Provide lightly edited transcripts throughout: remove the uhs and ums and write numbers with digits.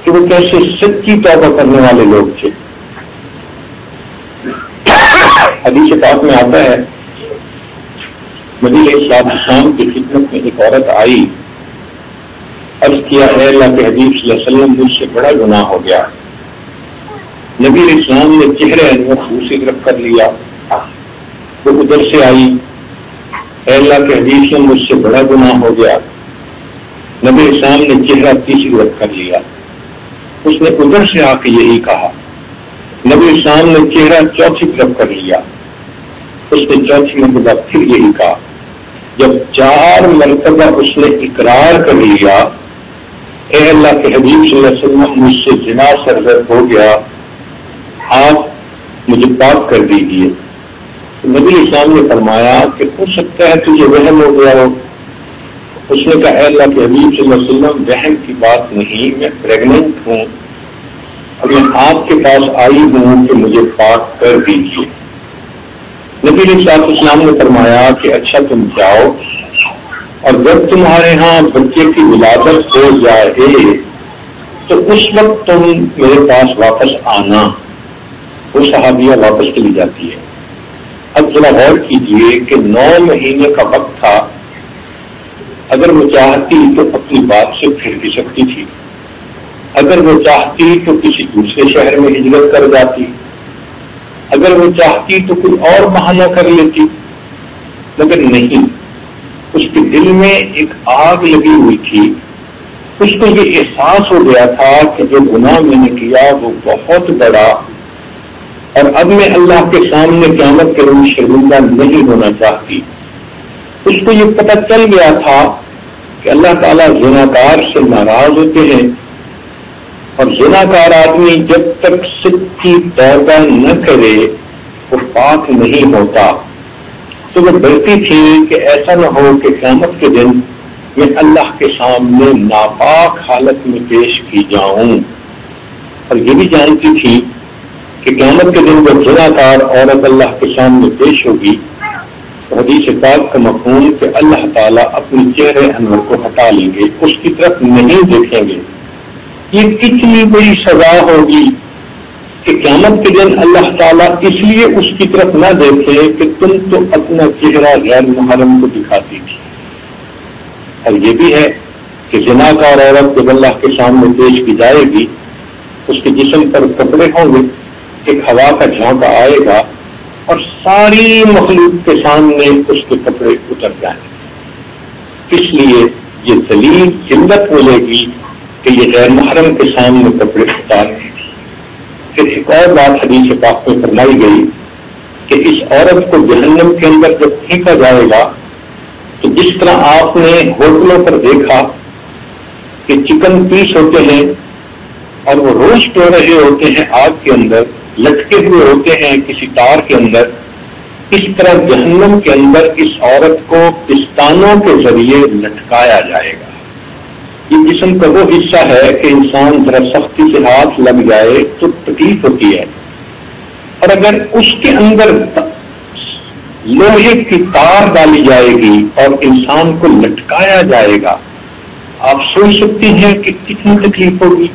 کہ وہ کیسے سچی توبہ کرنے والے لوگ تھے۔ حدیث پاک میں آتا ہے نبی علیہ السلام کی خدمت میں ایک عورت آئی، عرض کیا اے اللہ کے حبیب صلی اللہ علیہ وسلم مجھ سے بڑا گناہ ہو گیا۔ نبی علیہ السلام نے چہرے انور دوسری طرف کر لیا، وہ ادھر سے آئی، اے اللہ کے حبیب سے مجھ سے بڑا گناہ ہو گیا۔ نبی علیہ السلام نے چہرہ تیسری طرف کر لیا، اس نے ادھر سے آ کے یہی کہا۔ نبی علیہ السلام نے چہرہ چوتھی طرف کر لیا، اس نے چوتھی مرتبہ پھر یہی کہا۔ جب 4 مرتبہ اس نے اقرار کر لیا اے اللہ کے حبیب صلی اللہ علیہ وسلم مجھ سے زنا سرزد ہو گیا، آپ مجھے پاک کر دیجیے۔ نبی اسلام نے فرمایا کہ ہو سکتا ہے تجھے وہم ہو گیا ہو۔ اس نے کہا اے اللہ کے حبیب صلی اللہ علیہ وسلم وہم کی بات نہیں، میں پریگننٹ ہوں اور میں آپ کے پاس آئی ہوں کہ مجھے پاک کر دیجیے۔ نبی علیہ السلام نے فرمایا کہ اچھا تم جاؤ اور جب تمہارے ہاں بچے کی ولادت ہو جائے تو اس وقت تم میرے پاس واپس آنا۔ وہ صحابیہ واپس چلی جاتی ہے۔ اب ذرا غور کیجیے کہ 9 مہینے کا وقت تھا، اگر وہ چاہتی تو اپنی بات سے پھر بھی سکتی تھی، اگر وہ چاہتی تو کسی دوسرے شہر میں ہجرت کر جاتی، اگر وہ چاہتی تو کوئی اور بہانہ کر لیتی، مگر نہیں، اس کے دل میں ایک آگ لگی ہوئی تھی۔ اس کو یہ احساس ہو گیا تھا کہ جو گناہ میں نے کیا وہ بہت بڑا، اور اب میں اللہ کے سامنے قیامت کے روز شرمندہ نہیں ہونا چاہتی۔ اس کو یہ پتہ چل گیا تھا کہ اللہ تعالیٰ زناکار سے ناراض ہوتے ہیں، اور زناکار آدمی جب تک سچی توبہ نہ کرے وہ پاک نہیں ہوتا۔ تو وہ ڈرتی تھی کہ ایسا نہ ہو کہ قیامت کے دن میں اللہ کے سامنے ناپاک حالت میں پیش کی جاؤں، اور یہ بھی جانتی تھی کہ قیامت کے دن جب زناکار عورت اللہ کے سامنے پیش ہوگی تو حدیث پاک کا مفہوم کہ اللہ تعالیٰ اپنے چہرے انور کو ہٹا لیں گے، اس کی طرف نہیں دیکھیں گے۔ یہ کتنی بڑی سزا ہوگی کہ قیامت کے دن اللہ تعالیٰ اس لیے اس کی طرف نہ دیکھے کہ تم تو اپنا چہرہ غیر محرم کو دکھاتی تھی۔ اور یہ بھی ہے کہ زناکار عورت جب اللہ کے سامنے پیش کی جائے گی اس کے جسم پر کپڑے ہوں گے، ایک ہوا کا جھونکا آئے گا اور ساری مخلوق کے سامنے اس کے کپڑے اتر جائیں گے۔ اس لیے یہ ذلیل ذلت ملے گی کہ یہ غیر محرم کے سامنے کپڑے اتارے۔ پھر ایک اور بات حدیث پاک میں فرمائی گئی کہ اس عورت کو جہنم کے اندر جب پھینکا جائے گا تو جس طرح آپ نے ہوٹلوں پر دیکھا کہ چکن پیس ہوتے ہیں اور وہ روسٹ ہو رہے ہوتے ہیں آگ کے اندر، لٹکے ہوئے ہوتے ہیں کسی تار کے اندر، اس طرح جہنم کے اندر اس عورت کو پستانوں کے ذریعے لٹکایا جائے گا۔ یہ جسم کا وہ حصہ ہے کہ انسان ذرا سختی سے ہاتھ لگ جائے تو تکلیف ہوتی ہے، اور اگر اس کے اندر لوہے کی تار ڈالی جائے گی اور انسان کو لٹکایا جائے گا، آپ سوچ سکتے ہیں کہ کتنی تکلیف ہوگی۔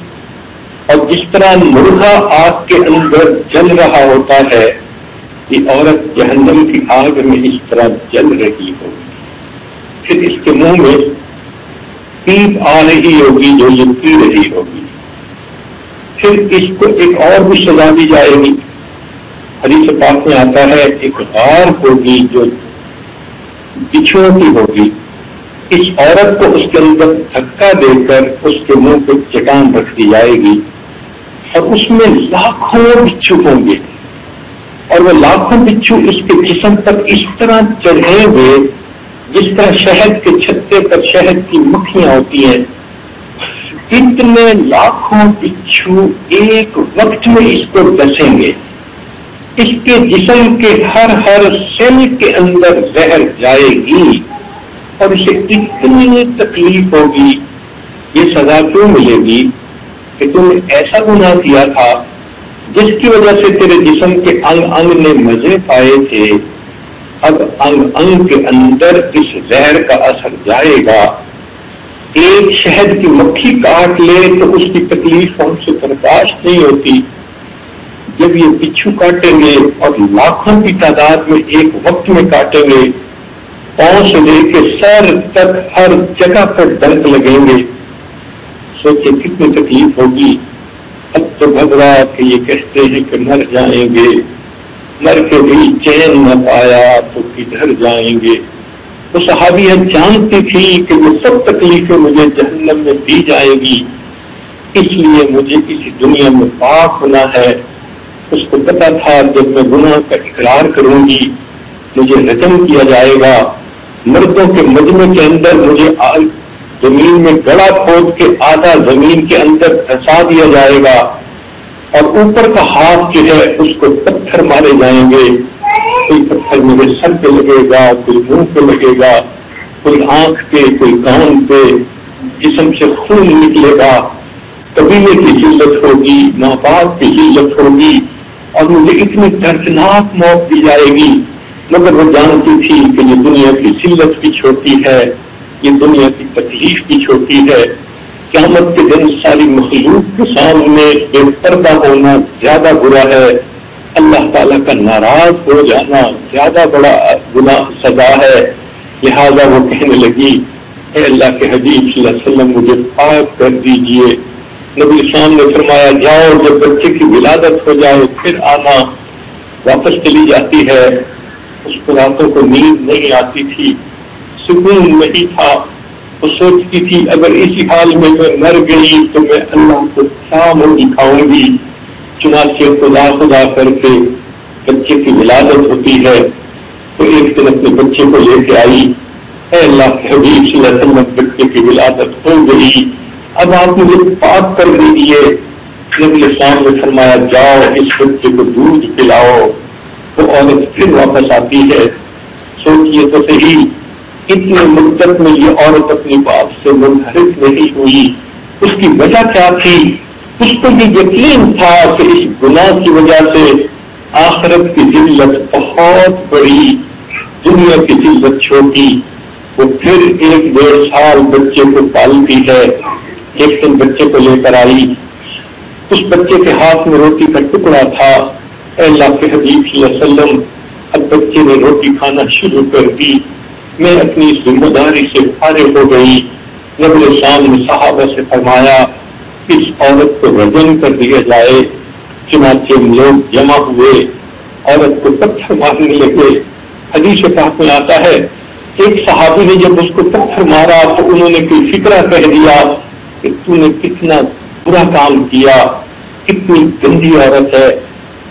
اور جس طرح مرغا آگ کے اندر جل رہا ہوتا ہے، یہ عورت جہنم کی آگ میں اس طرح جل رہی ہوگی۔ پھر اس کے منہ میں پیپ آ رہی ہوگی جو یہ پی رہی ہوگی۔ پھر اس کو ایک اور بھی سزا دی جائے گی۔ حدیث پاک میں آتا ہے ایک غار ہوگی جو بچھوؤں کی ہوگی، اس عورت کو اس کے اندر دھکا دے کر اس کے منہ پہ چٹان رکھ دی جائے گی، اور اس میں لاکھوں بچھو ہوں گے، اور وہ لاکھوں بچھو اس کے جسم پر اس طرح چڑھیں گے جس طرح شہد کے چھتے پر شہد کی مکھیاں ہوتی ہیں۔ اتنے لاکھوں بچھو ایک وقت میں اس کو ڈسیں گے، اس کے جسم کے ہر سیل کے اندر زہر جائے گی، اور اسے اتنی تکلیف ہوگی۔ یہ سزا کیوں ملے گی کہ تم نے ایسا گناہ کیا تھا جس کی وجہ سے تیرے جسم کے انگ انگ نے مزے پائے تھے، اب انگ انگ کے اندر اس زہر کا اثر جائے گا، ایک شہد کی مکھی کاٹ لے تو اس کی تکلیف ہم سے برداشت نہیں ہوتی، جب یہ بچھو کاٹیں گے اور لاکھوں کی تعداد میں ایک وقت میں کاٹیں گے، پاؤں سے لے کے سر تک ہر جگہ پر ڈنک لگیں گے، سوچے کتنی تکلیف ہوگی۔ اب تو گھبرا کہ یہ کہتے ہیں کہ مر جائیں گے، مر کے بھی چین نہ پایا تو کدھر جائیں گے۔ وہ صحابیہ جانتی تھی کہ وہ سب تکلیفیں مجھے جہنم میں دی جائے گی، اس لیے مجھے اس دنیا میں پاک ہونا ہے۔ اس کو پتا تھا جب میں گناہ کا اقرار کروں گی مجھے رجم کیا جائے گا، مردوں کے مجمع کے اندر مجھے زمین میں گڑا کھود کے آدھا زمین کے اندر دھسا دیا جائے گا، اور اوپر کا ہاتھ جو ہے اس کو پتھر مارے جائیں گے، کوئی پتھر میرے سر پہ لگے گا، کوئی منہ پہ لگے گا، کوئی آنکھ پہ، کوئی کان پہ، جسم سے خون نکلے گا، قبیلے کی ذلت ہوگی، ماں باپ کی ذلت ہوگی، اور مجھے اتنی دردناک موت دی جائے گی۔ مگر وہ جانتی تھی کہ یہ دنیا کی ذلت بھی چھوٹی ہے، یہ دنیا کی تکلیف بھی چھوٹی ہے، قیامت کے دن ساری مخلوق کے سامنے بے پردہ ہونا زیادہ برا ہے، اللہ تعالیٰ کا ناراض ہو جانا زیادہ بڑا گناہ سزا ہے۔ لہذا وہ کہنے لگی، اے اللہ کے حبیب صلی اللہ علیہ وسلم مجھے پاک کر دیجئے۔ نبی اسلام نے فرمایا، جاؤ جب بچے کی ولادت ہو جائے پھر آنا۔ واپس چلی جاتی ہے، اس کو راتوں کو نیند نہیں آتی تھی، سکون نہیں تھا، وہ سوچتی تھی اگر اسی حال میں مر گئی تو میں اللہ کو کیا منہ دکھاؤں گی۔ چنانچہ خدا کر کے بچے کی ولادت ہوتی ہے تو ایک دن اپنے بچے کو لے کے آئی، اے اللہ کے حبیب صلی اللہ علیہ وسلم بچے کی ولادت ہو گئی، اب آپ مجھے پاک کر دیجیے۔ نبی اسلام نے فرمایا، جاؤ اس بچے کو دودھ پلاؤ۔ وہ عورت پھر واپس آتی ہے، سوچیے تو صحیح اتنے مدت میں یہ عورت اپنی بات سے منحرف نہیں ہوئی، اس کی وجہ کیا تھی؟ اس کو یہ یقین تھا کہ اس گناہ کی وجہ سے آخرت کی ذلت بہت بڑی، دنیا کی ذلت چھوٹی۔ وہ پھر 1-1.5 سال بچے کو پالتی ہے۔ ایک دن بچے کو لے کر آئی، اس بچے کے ہاتھ میں روٹی کا ٹکڑا تھا۔ اے اللہ کے حبیب صلی اللہ علیہ وسلم، اب بچے نے روٹی کھانا شروع کر دی، میں اپنی ذمہ داری سے فارغ ہو گئی۔ نبی اسلام نے صحابہ سے فرمایا، اس عورت کو رجم کر دیا جائے۔ چنانچہ لوگ جمع ہوئے، عورت کو پتھر مارنے لگے۔ حدیث پاک میں آتا ہے ایک صحابی نے جب اس کو پتھر مارا تو انہوں نے کوئی فکرہ کہہ دیا کہ تو نے کتنا برا کام کیا، کتنی گندی عورت ہے۔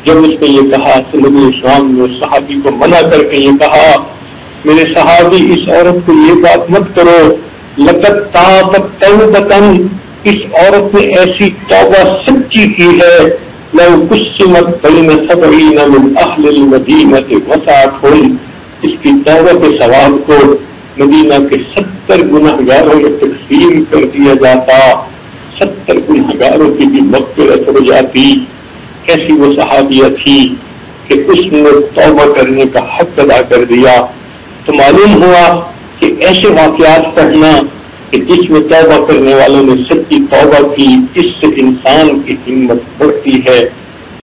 جب اس نے یہ کہا تو نبی اسلام نے اس صحابی کو منع کر کے یہ کہا، میرے صحابی اس عورت کو یہ بات مت کرو، لقد تابت توبۃ، اس عورت نے ایسی توبہ سچی کی ہے، لو قسمت بین 70 من اہل المدینہ وسعتہم، اس کی توبہ کے ثواب کو مدینہ کے 70 گنہگاروں میں تقسیم کر دیا جاتا، 70 گنہگاروں کی بھی مغفرت ہو جاتی۔ کیسی وہ صحابیہ تھی کہ اس نے توبہ کرنے کا حق ادا کر دیا۔ تو معلوم ہوا کہ ایسے واقعات پڑھنا کہ جس میں توبہ کرنے والوں نے سچی توبہ کی، اس سے انسان کی ہمت بڑھتی ہے۔